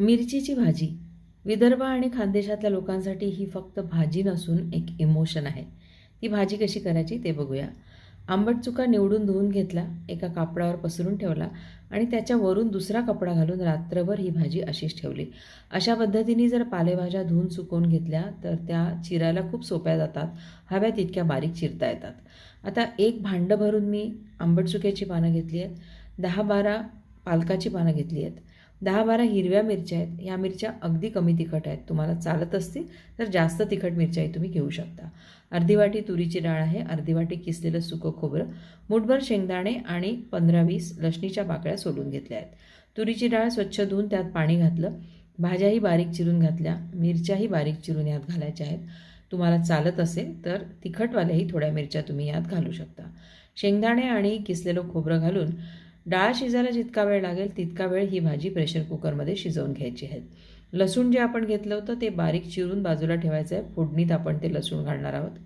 मिरचीची भाजी विदर्भ आणि खानदेशातल्या लोकांसाठी ही फक्त भाजी नसून एक इमोशन आहे. ती भाजी कशी करायची ते बघूया. आंबट चुका निवडून धुवून घेतला, एका कापडावर पसरून ठेवला आणि त्याच्यावरून दुसरा कपडा घालून रात्रभर ही भाजी अशीच ठेवली. अशा पद्धतीने जर पालेभाज्या धुवून सुकवून घेतल्या तर त्या चिरायला खूप सोप्या जातात, हव्या तितक्या बारीक चिरता येतात. आता एक भांडं भरून मी आंबट चुक्याची पानं घेतली आहेत, 10-12 पालकाची पानं घेतली आहेत, 10-12 हिरव्या मिरच्या आहेत. ह्या मिरच्या अगदी कमी तिखट आहेत. तुम्हाला चालत असतील तर जास्त तिखट मिरच्याही तुम्ही घेऊ शकता. अर्धी वाटी तुरीची डाळ आहे, अर्धी वाटी किसलेलं सुकं खोबरं, मूठभर शेंगदाणे आणि 15-20 लसणीच्या पाकळ्या सोलून घेतल्या आहेत. तुरीची डाळ स्वच्छ धुवून त्यात पाणी घातलं. भाज्याही बारीक चिरून घातल्या, मिरच्याही बारीक चिरून यात घालायच्या आहेत. तुम्हाला चालत असेल तर तिखटवाल्याही थोड्या मिरच्या तुम्ही यात घालू शकता. शेंगदाणे आणि किसलेलं खोबरं घालून डाळ शिजायला जितका वेळ लागेल तितका वेळ ही भाजी प्रेशर कुकरमध्ये शिजवून घ्यायची आहे. लसूण जे आपण घेतलं होतं ते बारीक चिरून बाजूला ठेवायचं आहे. फोडणीत आपण ते लसूण घालणार आहोत.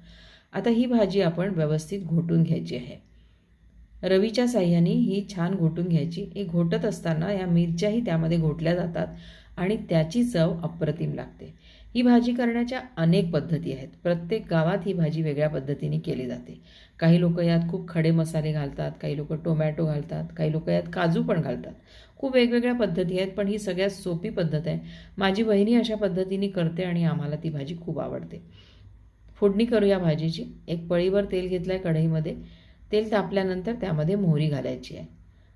आता ही भाजी आपण व्यवस्थित घोटून घ्यायची आहे. रवीच्या साह्याने ही छान घोटून घ्यायची. हे घोटत असताना या मिरच्याही त्यामध्ये घोटल्या जातात आणि त्याची चव अप्रतिम लागते. ही भाजी करण्याच्या अनेक पद्धती आहेत. प्रत्येक गावात ही भाजी वेगळ्या पद्धतीने केली जाते. काही लोक यात खूप खडे मसाले घालतात, काही लोक टोमॅटो घालतात, काही लोक यात काजू पण घालतात. खूप वेगवेगळ्या पद्धती आहेत, पण ही सगळ्यात सोपी पद्धत आहे. माझी वहिनी अशा पद्धतीने करते आणि आम्हाला ती भाजी खूप आवडते. फोडणी करूया भाजीची. एक पळीवर तेल घेतलं आहे कढईमध्ये. तेल तापल्यानंतर त्यामध्ये मोहरी घालायची आहे.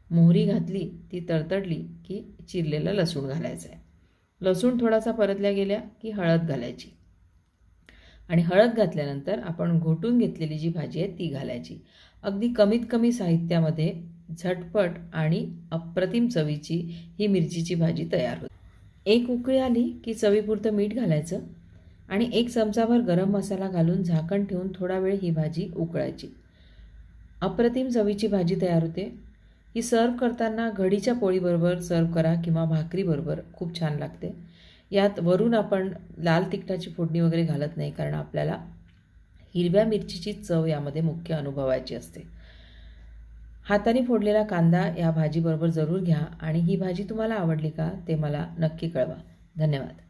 मोहरी घातली, ती तडतडली की चिरलेलं लसूण घालायचं आहे. लसूण थोडासा परतल्या गेल्या की हळद घालायची आणि हळद घातल्यानंतर आपण घोटून घेतलेली जी भाजी आहे ती घालायची. अगदी कमीत कमी साहित्यामध्ये झटपट आणि अप्रतिम चवीची ही मिरचीची भाजी तयार होते. एक उकळी आली की चवीपुरतं मीठ घालायचं आणि 1 चमचाभर गरम मसाला घालून झाकण ठेवून थोडा वेळ ही भाजी उकळायची. अप्रतिम चवीची भाजी तयार होते. ही सर्व करताना घडीच्या पोळीबरोबर सर्व करा किंवा भाकरीबरोबर खूप छान लागते. यात वरून आपण लाल तिखटाची फोडणी वगैरे घालत नाही, कारण आपल्याला हिरव्या मिरचीची चव यामध्ये मुख्य अनुभवायची असते. हाताने फोडलेला कांदा या भाजीबरोबर जरूर घ्या आणि ही भाजी तुम्हाला आवडली का ते मला नक्की कळवा. धन्यवाद.